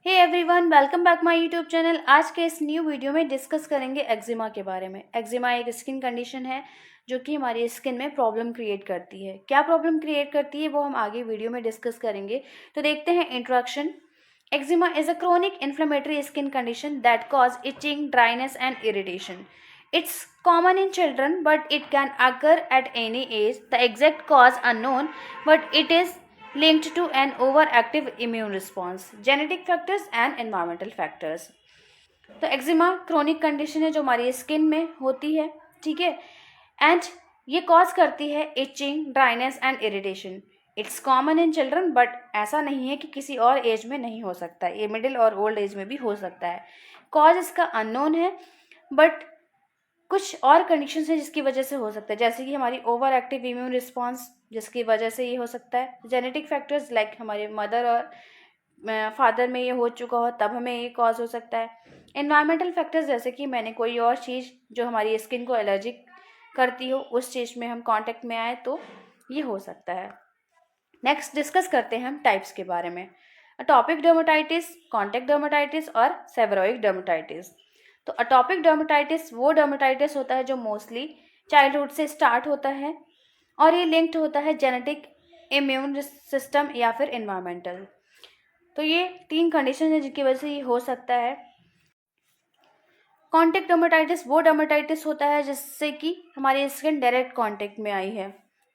Hey everyone, welcome back my YouTube channel. आज के इस न्यू वीडियो में डिस्कस करेंगे एक्जिमा के बारे में। एक्जिमा एक स्किन कंडीशन है जो कि हमारी स्किन में प्रॉब्लम क्रिएट करती है। क्या प्रॉब्लम क्रिएट करती है वो हम आगे वीडियो में डिस्कस करेंगे। तो देखते हैं introduction. Eczema is a chronic inflammatory skin condition that cause itching, dryness and irritation. It's common in children, but it can occur at any age. The exact cause unknown, but it is linked to an overactive immune response, genetic factors and environmental factors. तो eczema chronic condition है जो हमारी skin में होती है, ठीक है। And ये कॉज करती है itching, dryness and irritation. It's common in children, but ऐसा नहीं है कि किसी और एज में नहीं हो सकता है, ये मिडिल और ओल्ड एज में भी हो सकता है. कॉज इसका अननोन है, बट कुछ और कंडीशंस हैं जिसकी वजह से हो सकता है, जैसे कि हमारी ओवर एक्टिव इम्यून रिस्पॉन्स जिसकी वजह से ये हो सकता है. जेनेटिक फैक्टर्स लाइक हमारे मदर और फादर में ये हो चुका हो तब हमें ये कॉज हो सकता है. एनवायरमेंटल फैक्टर्स जैसे कि मैंने कोई और चीज़ जो हमारी स्किन को एलर्जिक करती हो उस चीज़ में हम कांटेक्ट में आए तो ये हो सकता है. नेक्स्ट डिस्कस करते हैं हम टाइप्स के बारे में. अटॉपिक डर्मेटाइटिस, कॉन्टैक्ट डर्मेटाइटिस और सेबोरोइक डर्मेटाइटिस. तो अटॉपिक डर्मेटाइटिस वो डर्मेटाइटिस होता है जो मोस्टली चाइल्डहुड से स्टार्ट होता है और ये लिंक्ड होता है जेनेटिक, इम्यून सिस्टम या फिर एनवायरमेंटल. तो ये 3 कंडीशन है जिनकी वजह से ये हो सकता है. कॉन्टैक्ट डर्मेटाइटिस वो डर्मेटाइटिस होता है जिससे कि हमारी स्किन डायरेक्ट कॉन्टैक्ट में आई है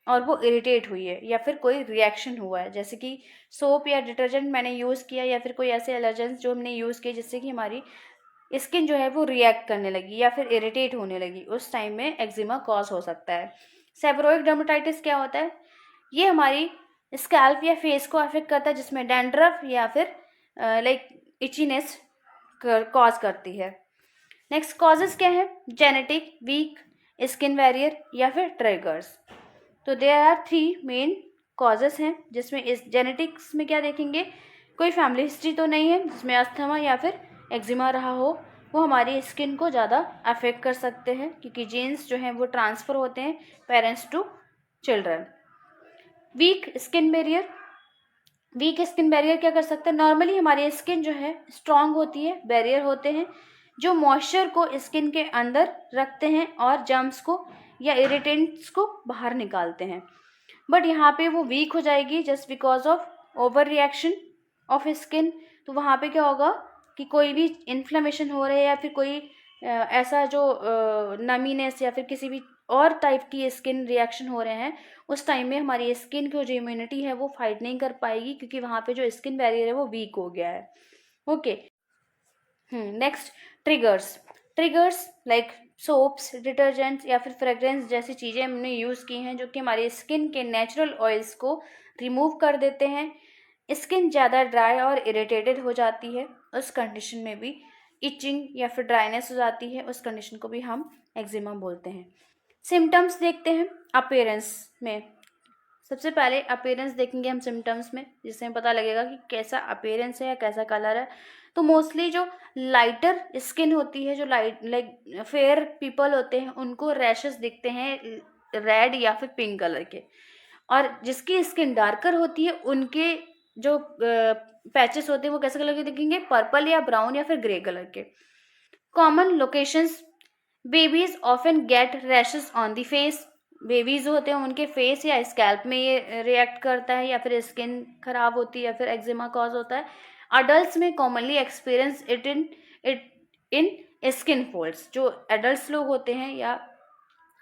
और वो इरिटेट हुई है या फिर कोई रिएक्शन हुआ है, जैसे कि सोप या डिटर्जेंट मैंने यूज़ किया या फिर कोई ऐसे एलर्जेंस जो हमने यूज़ किए जिससे कि हमारी स्किन जो है वो रिएक्ट करने लगी या फिर इरिटेट होने लगी, उस टाइम में एक्जिमा कॉज हो सकता है. सेबोरोइक डर्मेटाइटिस क्या होता है? ये हमारी स्कैल्प या फेस को अफेक्ट करता है जिसमें डैंड्रफ या फिर लाइक इचीनेस कॉज करती है. नेक्स्ट कॉजेज क्या है? जेनेटिक, वीक स्किन बैरियर या फिर ट्रिगर्स. तो देयर आर 3 मेन कॉजेज हैं जिसमें इस जेनेटिक्स में क्या देखेंगे, कोई फैमिली हिस्ट्री तो नहीं है जिसमें अस्थमा या फिर एक्जिमा रहा हो, वो हमारी स्किन को ज़्यादा अफेक्ट कर सकते हैं क्योंकि जीन्स जो हैं वो ट्रांसफ़र होते हैं parents to children. Weak skin barrier, weak skin barrier क्या कर सकते हैं? नॉर्मली हमारी स्किन जो है स्ट्रांग होती है, बैरियर होते हैं जो मॉइस्चर को स्किन के अंदर रखते हैं और जर्म्स को या इरिटेंट्स को बाहर निकालते हैं. बट यहाँ पे वो वीक हो जाएगी just because of over reaction of skin. तो वहाँ पे क्या होगा कि कोई भी इन्फ्लेमेशन हो रहा है या फिर कोई ऐसा जो नमीनेस या फिर किसी भी और टाइप की स्किन रिएक्शन हो रहे हैं, उस टाइम में हमारी स्किन की जो इम्यूनिटी है वो फाइट नहीं कर पाएगी क्योंकि वहाँ पे जो स्किन बैरियर है वो वीक हो गया है. Okay. Next triggers. Triggers like soaps, detergents या फिर फ्रेग्रेंस जैसी चीज़ें हमने यूज़ की हैं जो कि हमारी स्किन के नेचुरल ऑयल्स को रिमूव कर देते हैं. स्किन ज़्यादा ड्राई और इरिटेटेड हो जाती है, उस कंडीशन में भी इचिंग या फिर ड्राइनेस हो जाती है, उस कंडीशन को भी हम एक्जिमा बोलते हैं. सिम्टम्स देखते हैं अपीयरेंस में. सबसे पहले अपीयरेंस देखेंगे हम सिम्टम्स में, जिससे हमें पता लगेगा कि कैसा अपीयरेंस है या कैसा कलर है. तो मोस्टली जो लाइटर स्किन होती है, जो लाइक फेयर पीपल होते हैं, उनको रैशेस दिखते हैं रेड या फिर पिंक कलर के, और जिसकी स्किन डार्कर होती है उनके जो पैचेस होते हैं वो कैसे कलर के दिखेंगे? पर्पल या ब्राउन या फिर ग्रे कलर के. Common locations. Babies often get rashes on the face. Babies होते हैं उनके फेस या स्कैल्प में ये रिएक्ट करता है या फिर स्किन खराब होती है या फिर एक्जिमा कॉज होता है. अडल्ट में commonly experience it in skin folds. जो एडल्ट लोग होते हैं या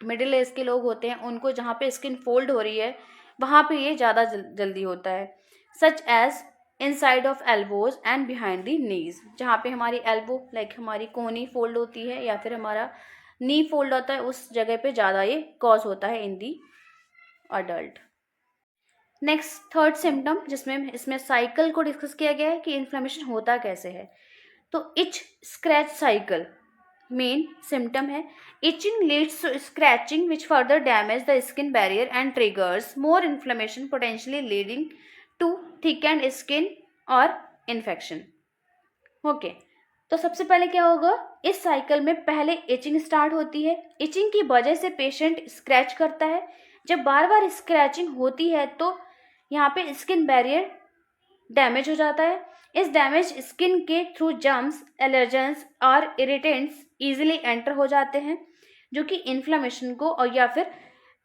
मिडिल एज के लोग होते हैं उनको जहाँ पे स्किन फोल्ड हो रही है वहाँ पे ये ज़्यादा जल्दी होता है. Such as inside of elbows and behind the knees. जहाँ पे हमारी एल्बो लाइक हमारी कोहनी फोल्ड होती है या फिर हमारा नी फोल्ड होता है, उस जगह पे ज़्यादा ये कॉज होता है इन दी अडल्ट. नेक्स्ट थर्ड सिम्टम जिसमें इसमें साइकिल को डिस्कस किया गया है कि इन्फ्लेमेशन होता कैसे है. तो itch scratch cycle main symptom है. Itching leads to scratching which further damage the skin barrier and triggers more inflammation potentially leading to thickened skin और इन्फेक्शन. ओके. तो सबसे पहले क्या होगा, इस साइकिल में पहले इचिंग स्टार्ट होती है. इचिंग की वजह से पेशेंट स्क्रैच करता है. जब बार बार स्क्रैचिंग होती है तो यहाँ पे स्किन बैरियर डैमेज हो जाता है. इस डैमेज स्किन के थ्रू जर्म्स, एलर्जेंस और इरिटेंट्स इजीली एंटर हो जाते हैं, जो कि इन्फ्लेमेशन को और या फिर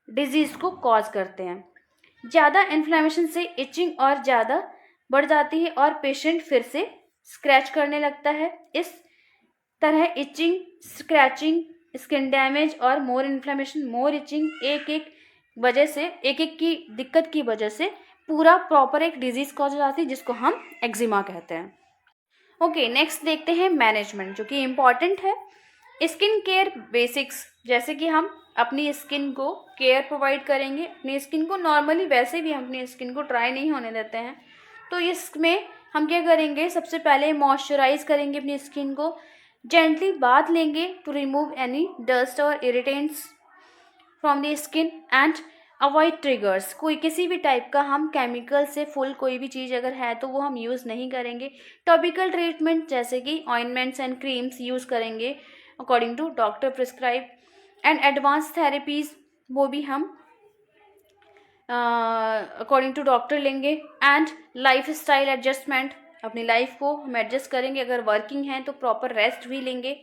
डिजीज़ को कॉज करते हैं। ज़्यादा इन्फ्लेमेशन से इचिंग और ज़्यादा बढ़ जाती है और पेशेंट फिर से स्क्रैच करने लगता है। इस तरह इचिंग, स्क्रैचिंग, स्किन डैमेज और मोर इन्फ्लेमेशन, मोर इचिंग, एक एक की दिक्कत की वजह से पूरा प्रॉपर एक डिजीज़ कॉज हो जाती है, जिसको हम एक्जिमा कहते हैं। ओके, नेक्स्ट देखते हैं मैनेजमेंट, जो कि इम्पॉर्टेंट है। स्किन केयर बेसिक्स, जैसे कि हम अपनी स्किन को केयर प्रोवाइड करेंगे। अपनी स्किन को नॉर्मली वैसे भी हम अपनी स्किन को ड्राई नहीं होने देते हैं, तो इसमें हम क्या करेंगे, सबसे पहले मॉइस्चराइज करेंगे अपनी स्किन को, जेंटली बाथ लेंगे टू रिमूव एनी डस्ट और irritants from the skin and avoid triggers. कोई किसी भी टाइप का हम केमिकल से फुल कोई भी चीज़ अगर है तो वो हम यूज़ नहीं करेंगे। टॉपिकल ट्रीटमेंट जैसे कि ऑइंटमेंट्स एंड क्रीम्स यूज़ करेंगे according to doctor prescribe, and advance therapies वो भी हम अकॉर्डिंग टू डॉक्टर लेंगे। एंड लाइफ स्टाइल एडजस्टमेंट, अपनी लाइफ को हम एडजस्ट करेंगे, अगर वर्किंग है तो प्रॉपर रेस्ट भी लेंगे।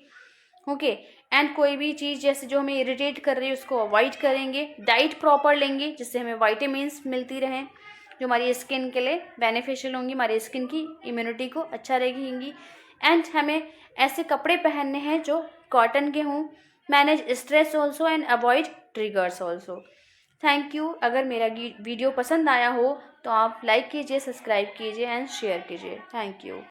ओके, एंड कोई भी चीज़ जैसे जो हमें इरिटेट कर रही है उसको अवॉइड करेंगे। डाइट प्रॉपर लेंगे जिससे हमें वाइटामिन्स मिलती रहें, जो हमारी स्किन के लिए बेनिफिशियल होंगी, हमारी स्किन की इम्यूनिटी को अच्छा रहेंगी। एंड हमें ऐसे कपड़े पहनने हैं जो कॉटन के हों। Manage stress also and avoid triggers also. Thank you. अगर मेरा वीडियो पसंद आया हो तो आप लाइक कीजिए, सब्सक्राइब कीजिए एंड शेयर कीजिए। Thank you.